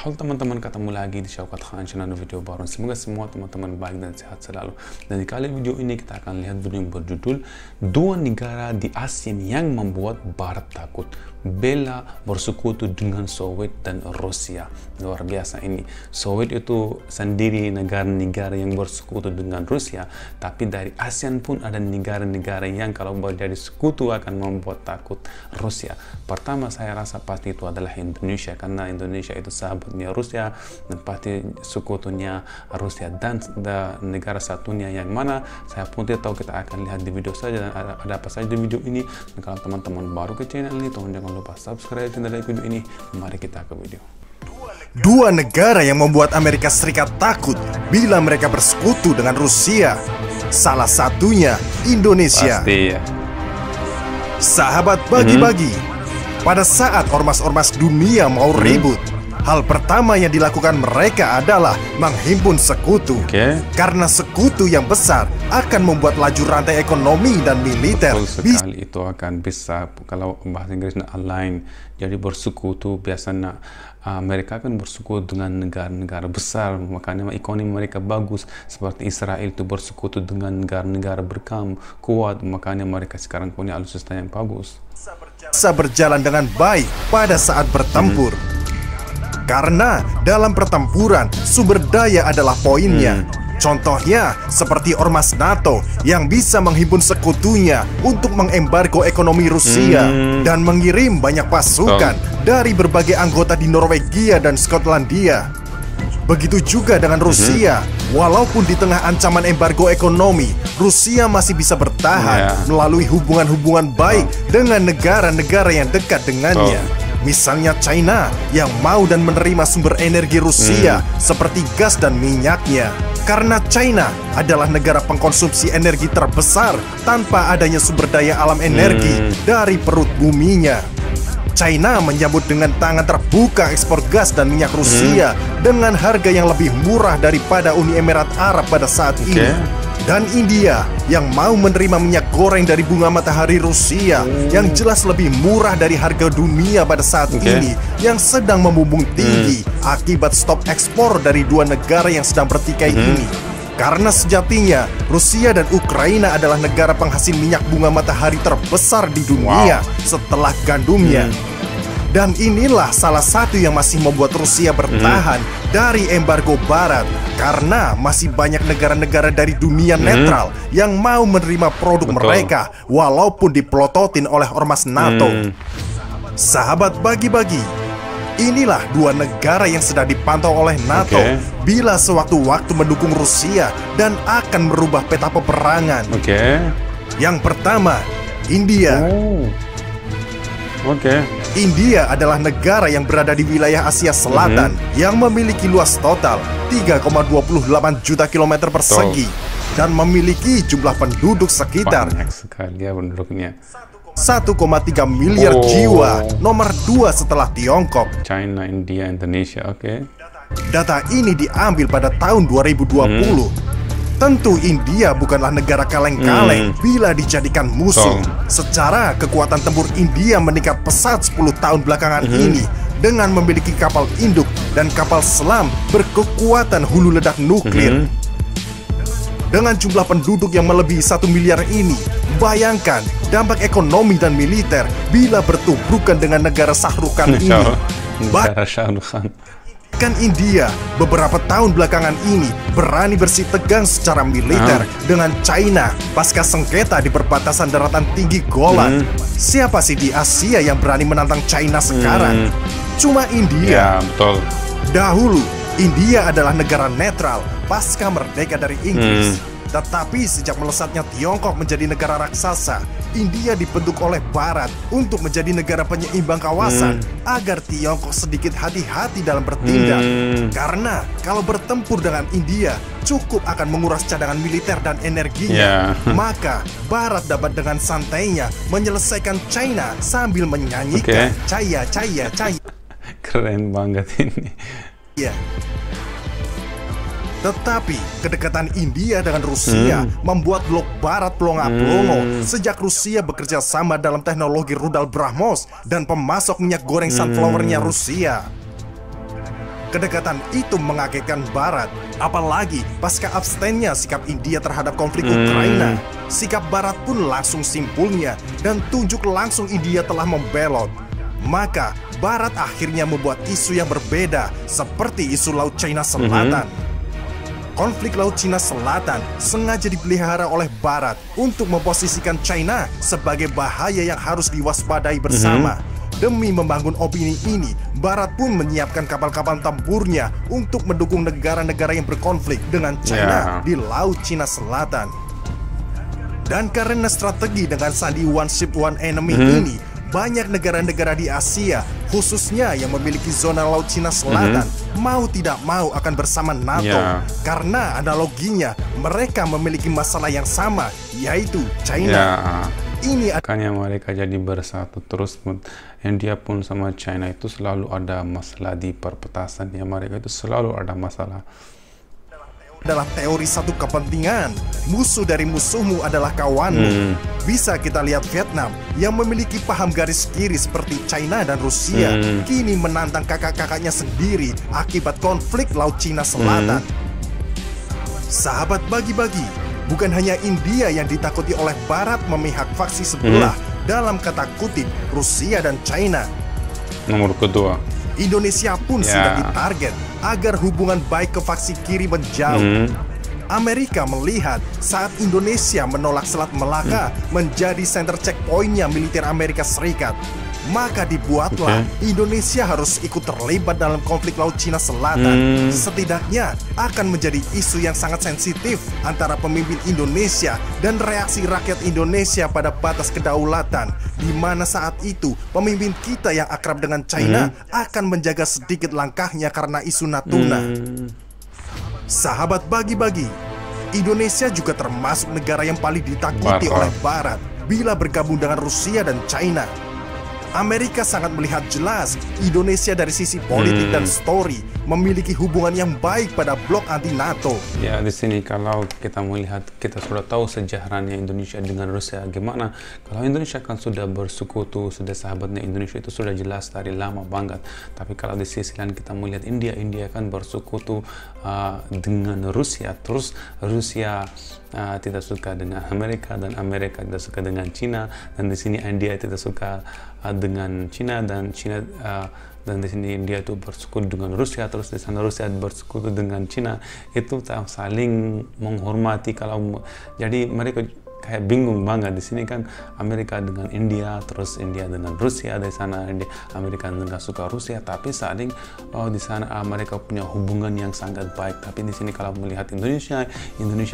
Halo teman-teman, ketemu lagi di Syaukat Khan channel video baru. Semoga semua teman-teman baik dan sehat selalu. Dan di kali video ini kita akan lihat video yang berjudul dua negara di ASEAN yang membuat Barat takut, bela bersekutu dengan Soviet dan Rusia. Luar biasa ini. Soviet itu sendiri negara-negara yang bersekutu dengan Rusia, tapi dari ASEAN pun ada negara-negara yang kalau menjadi sekutu akan membuat takut Rusia. Pertama saya rasa pasti itu adalah Indonesia, karena Indonesia itu sahabatnya Rusia dan pasti sekutunya Rusia. Dan negara satunya yang mana saya pun tidak tahu, kita akan lihat di video saja. Dan ada apa saja di video ini. Dan kalau teman-teman baru ke channel ini, tolong jangan lupa subscribe dan like video ini. Mari kita ke video. Dua negara yang membuat Amerika Serikat takut bila mereka bersekutu dengan Rusia. Salah satunya Indonesia. Pasti ya. Sahabat bagi-bagi, pada saat ormas-ormas dunia mau ribut, hal pertama yang dilakukan mereka adalah menghimpun sekutu. Karena sekutu yang besar akan membuat laju rantai ekonomi dan militer. Betul sekali, itu akan bisa, kalau bahasa Inggrisnya align. Jadi bersekutu biasanya mereka akan bersekutu dengan negara-negara besar, makanya ekonomi mereka bagus. Seperti Israel itu bersekutu dengan negara-negara berkembang kuat, makanya mereka sekarang punya alutsista yang bagus. Bisa berjalan dengan baik pada saat bertempur. Karena dalam pertempuran sumber daya adalah poinnya. Contohnya seperti ormas NATO yang bisa menghimpun sekutunya untuk mengembargo ekonomi Rusia dan mengirim banyak pasukan dari berbagai anggota di Norwegia dan Skotlandia. Begitu juga dengan Rusia. Walaupun di tengah ancaman embargo ekonomi, Rusia masih bisa bertahan melalui hubungan-hubungan baik dengan negara-negara yang dekat dengannya. Misalnya China yang mau dan menerima sumber energi Rusia seperti gas dan minyaknya. Karena China adalah negara pengkonsumsi energi terbesar tanpa adanya sumber daya alam energi dari perut buminya. China menyambut dengan tangan terbuka ekspor gas dan minyak Rusia dengan harga yang lebih murah daripada Uni Emirat Arab pada saat ini. Dan India yang mau menerima minyak goreng dari bunga matahari Rusia yang jelas lebih murah dari harga dunia pada saat ini, yang sedang membumbung tinggi akibat stop ekspor dari dua negara yang sedang bertikai ini. Karena sejatinya Rusia dan Ukraina adalah negara penghasil minyak bunga matahari terbesar di dunia setelah gandumnya. Dan inilah salah satu yang masih membuat Rusia bertahan dari embargo Barat, karena masih banyak negara-negara dari dunia netral yang mau menerima produk mereka walaupun dipelototin oleh ormas NATO. Sahabat bagi-bagi, inilah dua negara yang sedang dipantau oleh NATO bila sewaktu-waktu mendukung Rusia dan akan merubah peta peperangan. Yang pertama, India. India adalah negara yang berada di wilayah Asia Selatan yang memiliki luas total 3,28 juta kilometer persegi dan memiliki jumlah penduduk sekitar banyak sekali ya penduduknya, 1,3 miliar jiwa, nomor 2 setelah Tiongkok. China, India, Indonesia. Data ini diambil pada tahun 2020. Tentu India bukanlah negara kaleng-kaleng bila dijadikan musuh. Secara kekuatan tempur India meningkat pesat 10 tahun belakangan ini dengan memiliki kapal induk dan kapal selam berkekuatan hulu ledak nuklir. Dengan jumlah penduduk yang melebihi 1 miliar ini, bayangkan dampak ekonomi dan militer bila bertubrukan dengan negara Shahrukan ini. Kan India beberapa tahun belakangan ini berani bersih tegang secara militer dengan China pasca sengketa di perbatasan daratan tinggi Golan. Siapa sih di Asia yang berani menantang China sekarang? Cuma India. Dahulu India adalah negara netral pasca merdeka dari Inggris. Tetapi sejak melesatnya Tiongkok menjadi negara raksasa, India dibentuk oleh Barat untuk menjadi negara penyeimbang kawasan agar Tiongkok sedikit hati-hati dalam bertindak. Karena kalau bertempur dengan India cukup akan menguras cadangan militer dan energinya. Maka Barat dapat dengan santainya menyelesaikan China sambil menyanyikan Chaya. Keren banget ini. Tetapi kedekatan India dengan Rusia membuat blok Barat pelongo-pelongo sejak Rusia bekerja sama dalam teknologi rudal BrahMos dan pemasok minyak goreng sunflowernya Rusia. Kedekatan itu mengagetkan Barat, apalagi pasca abstennya sikap India terhadap konflik Ukraina. Sikap Barat pun langsung simpulnya dan tunjuk langsung India telah membelot. Maka Barat akhirnya membuat isu yang berbeda seperti isu Laut Cina Selatan. Konflik Laut Cina Selatan sengaja dipelihara oleh Barat untuk memposisikan China sebagai bahaya yang harus diwaspadai bersama. Demi membangun opini ini, Barat pun menyiapkan kapal-kapal tempurnya untuk mendukung negara-negara yang berkonflik dengan China di Laut Cina Selatan. Dan karena strategi dengan sandi one ship one enemy ini, banyak negara-negara di Asia, khususnya yang memiliki zona Laut Cina Selatan, mau tidak mau akan bersama NATO. Karena analoginya, mereka memiliki masalah yang sama, yaitu China. Ini makanya mereka jadi bersatu terus. India pun sama China itu selalu ada masalah di perbatasan ya, mereka itu selalu ada masalah. Adalah teori satu kepentingan, musuh dari musuhmu adalah kawanmu. Bisa kita lihat Vietnam yang memiliki paham garis kiri seperti China dan Rusia, kini menantang kakak-kakaknya sendiri akibat konflik Laut Cina Selatan. Sahabat bagi-bagi, bukan hanya India yang ditakuti oleh Barat memihak faksi sebelah dalam kata kutip Rusia dan China. Nomor kedua, Indonesia pun sudah ditarget agar hubungan baik ke faksi kiri menjauh. Amerika melihat saat Indonesia menolak Selat Melaka menjadi center checkpointnya militer Amerika Serikat, maka dibuatlah Indonesia harus ikut terlibat dalam konflik Laut Cina Selatan. Setidaknya akan menjadi isu yang sangat sensitif antara pemimpin Indonesia dan reaksi rakyat Indonesia pada batas kedaulatan, di mana saat itu pemimpin kita yang akrab dengan China akan menjaga sedikit langkahnya karena isu Natuna. Sahabat bagi-bagi, Indonesia juga termasuk negara yang paling ditakuti oleh Barat bila bergabung dengan Rusia dan China. Amerika sangat melihat jelas Indonesia dari sisi politik dan story memiliki hubungan yang baik pada blok anti NATO. Ya, di sini kalau kita melihat, kita sudah tahu sejarahnya Indonesia dengan Rusia gimana. Kalau Indonesia kan sudah bersekutu, sudah sahabatnya Indonesia itu sudah jelas dari lama banget. Tapi kalau di sisi lain kita melihat India kan bersekutu dengan Rusia, terus Rusia tidak suka dengan Amerika dan Amerika tidak suka dengan Cina, dan di sini India tidak suka dengan Cina dan dan di sini India itu bersekutu dengan Rusia, terus di sana Rusia bersekutu dengan Cina. Itu saling menghormati. Kalau jadi mereka kayak bingung banget. Di sini kan Amerika dengan India, terus India dengan Rusia, di sana Amerika nggak suka Rusia, tapi saling di sana mereka punya hubungan yang sangat baik. Tapi di sini kalau melihat Indonesia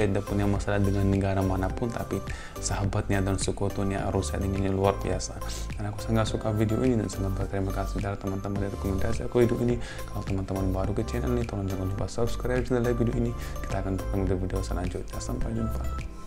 tidak punya masalah dengan negara manapun, tapi sahabatnya dan sekutunya Rusia ini luar biasa. Dan aku sangat suka video ini dan sangat berterima kasih dari teman-teman dari rekomendasi aku video ini. Kalau teman-teman baru ke channel ini, tolong jangan lupa subscribe channel video ini. Kita akan bertemu di video selanjutnya. Sampai jumpa.